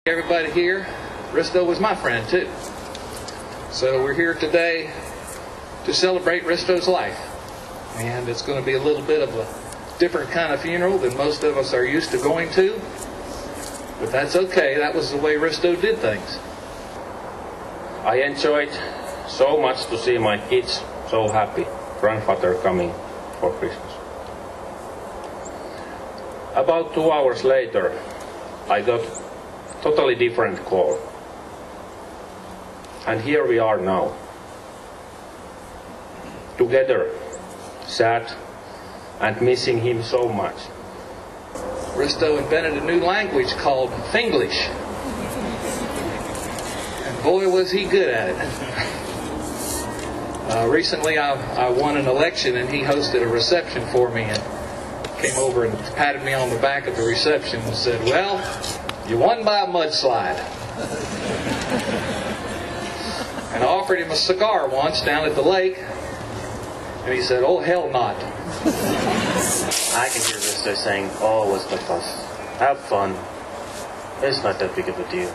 Everybody here, Risto was my friend too. So we're here today to celebrate Risto's life. And it's going to be a little bit of a different kind of funeral than most of us are used to going to. But that's okay, that was the way Risto did things. I enjoyed so much to see my kids so happy, grandfather coming for Christmas. About 2 hours later, I got totally different call. And here we are now. Together, sad and missing him so much. Risto invented a new language called Finglish. And boy was he good at it. Recently I won an election and he hosted a reception for me and came over and patted me on the back at the reception and said, "Well, you won by a mudslide." And I offered him a cigar once down at the lake, and he said, "Oh, hell not." I can hear Risto saying, "Oh, what's the fuss? Have fun. It's not that big of a deal."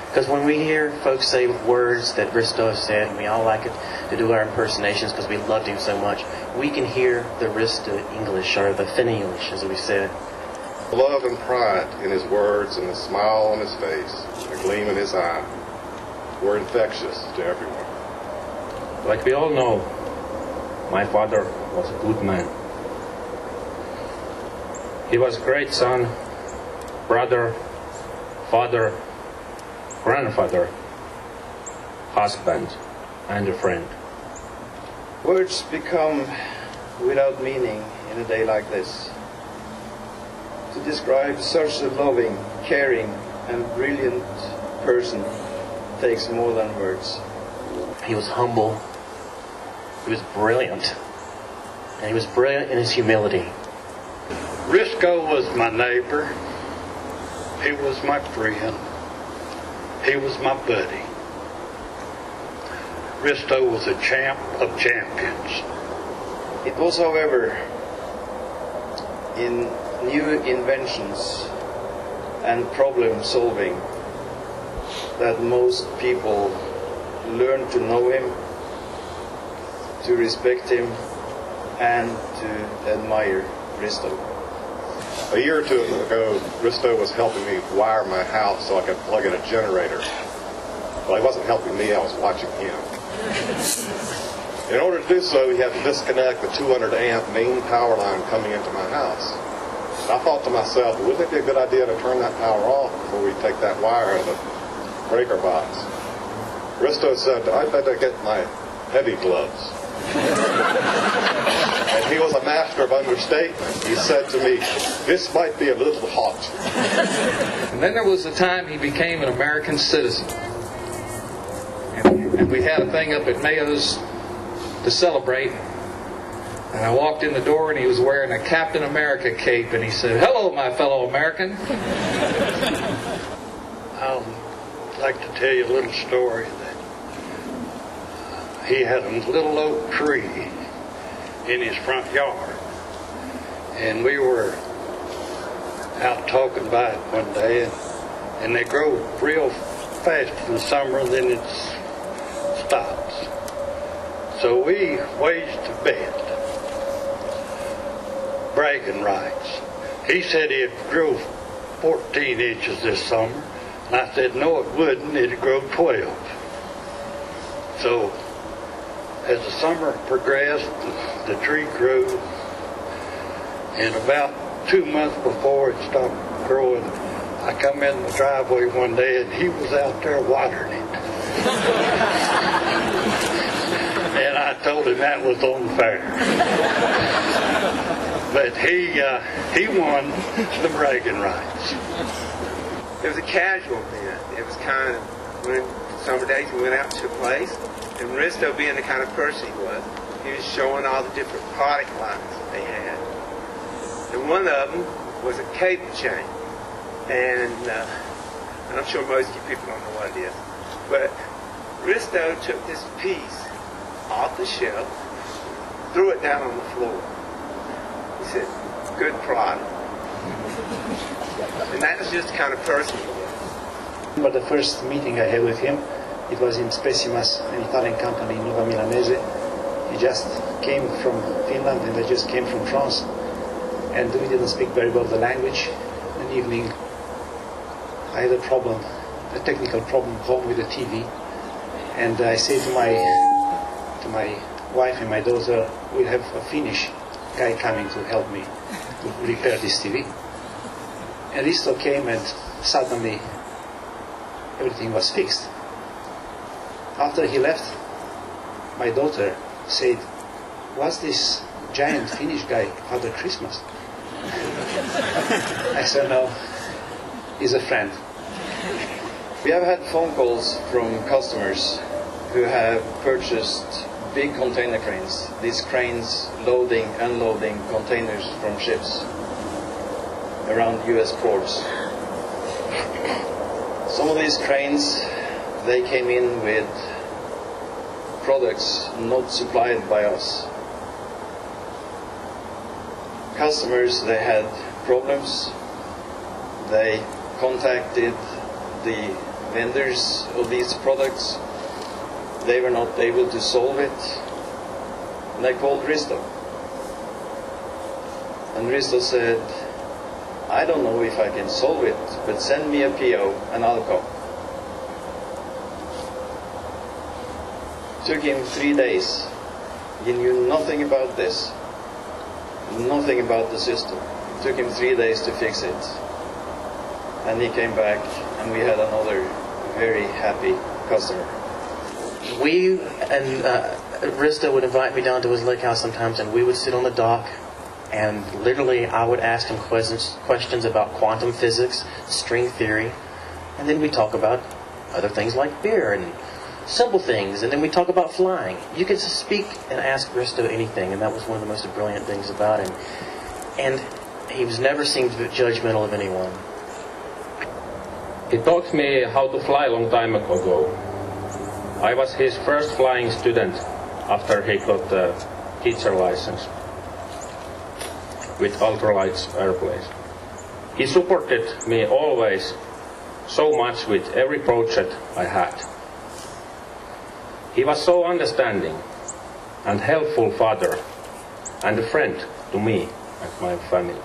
Because when we hear folks say words that Risto has said, and we all like it to do our impersonations because we loved him so much, we can hear the Risto English, or the Finn English, as we said. The love and pride in his words and the smile on his face, the gleam in his eye, were infectious to everyone. Like we all know, my father was a good man. He was a great son, brother, father, grandfather, husband, and a friend. Words become without meaning in a day like this. To describe such a loving, caring, and brilliant person takes more than words. He was humble, he was brilliant, and he was brilliant in his humility. Risto was my neighbor, he was my friend, he was my buddy. Risto was a champ of champions. It was, however, in new inventions and problem solving that most people learn to know him, to respect him, and to admire Risto. A year or two ago, Risto was helping me wire my house so I could plug in a generator. Well, he wasn't helping me, I was watching him. In order to do so, he had to disconnect the 200 amp main power line coming into my house. I thought to myself, wouldn't it be a good idea to turn that power off before we take that wire out of the breaker box? Risto said, "I'd better get my heavy gloves." And he was a master of understatement. He said to me, "This might be a little hot." And then there was the time he became an American citizen. And we had a thing up at Mayo's to celebrate. And I walked in the door and he was wearing a Captain America cape and he said, "Hello, my fellow American." I'd like to tell you a little story that he had a little oak tree in his front yard. And we were out talking by it one day and they grow real fast in the summer and then it stops. So we waged a bet. Bragging rights. He said it'd grow 14 inches this summer. And I said, no, it wouldn't. It'd grow 12. So, as the summer progressed, the tree grew. And about 2 months before it stopped growing, I come in the driveway one day and he was out there watering it. And I told him that was unfair. But he won the bragging rights. It was a casual event. It was kind of, when summer days we went out to a place, and Risto, being the kind of person he was showing all the different product lines that they had. And one of them was a cable chain. And I'm sure most of you people don't know what it is. But Risto took this piece off the shelf, threw it down on the floor. He said, "Good product." And that was just the kind of person he was. But the first meeting I had with him, it was in Spesimas, an Italian company in Nova Milanese. He just came from Finland and I just came from France. And we didn't speak very well the language. One evening, I had a technical problem home with the TV. And I said to my wife and my daughter, we'll have a Finnish guy coming to help me to repair this TV. And Risto came and suddenly everything was fixed. After he left, my daughter said, "Was this giant Finnish guy Father Christmas?" I said, "No, he's a friend." We have had phone calls from customers who have purchased big container cranes. These cranes loading, unloading containers from ships around US ports. Some of these cranes, they came in with products not supplied by us. Customers, they had problems. They contacted the vendors of these products. They were not able to solve it. And they called Risto. And Risto said, "I don't know if I can solve it, but send me a PO and I'll come." Took him 3 days. He knew nothing about this, nothing about the system. Took him 3 days to fix it. And he came back and we had another very happy customer. We and Risto would invite me down to his lake house sometimes, and we would sit on the dock, and literally I would ask him questions about quantum physics, string theory, and then we talk about other things like beer and simple things, and then we talk about flying. You could speak and ask Risto anything, and that was one of the most brilliant things about him. And he was never seemed judgmental of anyone. He taught me how to fly a long time ago. I was his first flying student after he got the teacher license with ultralight airplanes. He supported me always so much with every project I had. He was so understanding and helpful father and a friend to me and my family.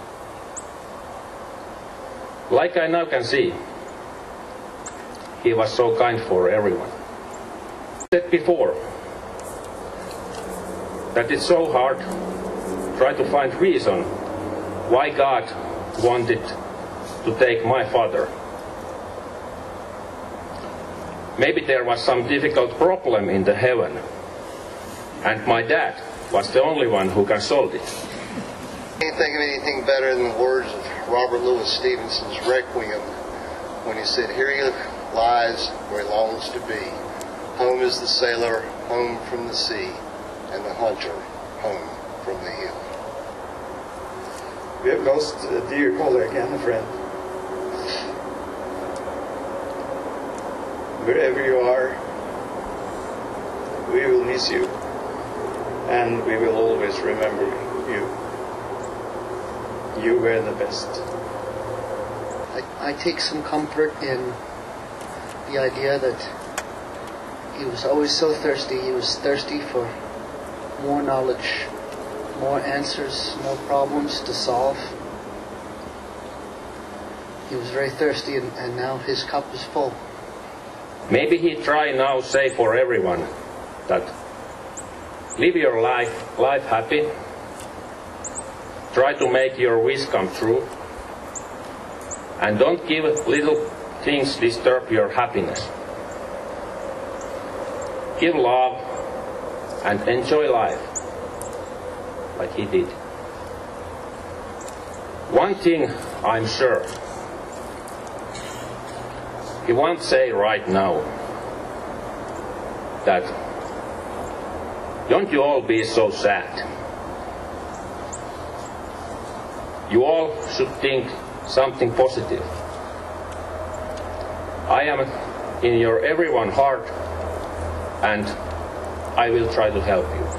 Like I now can see, he was so kind for everyone. I said before that it's so hard to try to find reason why God wanted to take my father. Maybe there was some difficult problem in the heaven, and my dad was the only one who can solve it. Can't think of anything better than the words of Robert Louis Stevenson's Requiem when he said, "Here he lies where he longs to be. Home is the sailor, home from the sea, and the hunter, home from the hill." We have lost a dear colleague and a friend. Wherever you are, we will miss you, and we will always remember you. You were the best. I take some comfort in the idea that he was always so thirsty. He was thirsty for more knowledge, more answers, more problems to solve. He was very thirsty, and now his cup is full. Maybe he try now say for everyone that live your life happy, try to make your wish come true, and don't give little things disturb your happiness. Give love and enjoy life like he did. One thing I'm sure, he won't say right now that don't you all be so sad. You all should think something positive. I am in your everyone heart, and I will try to help you.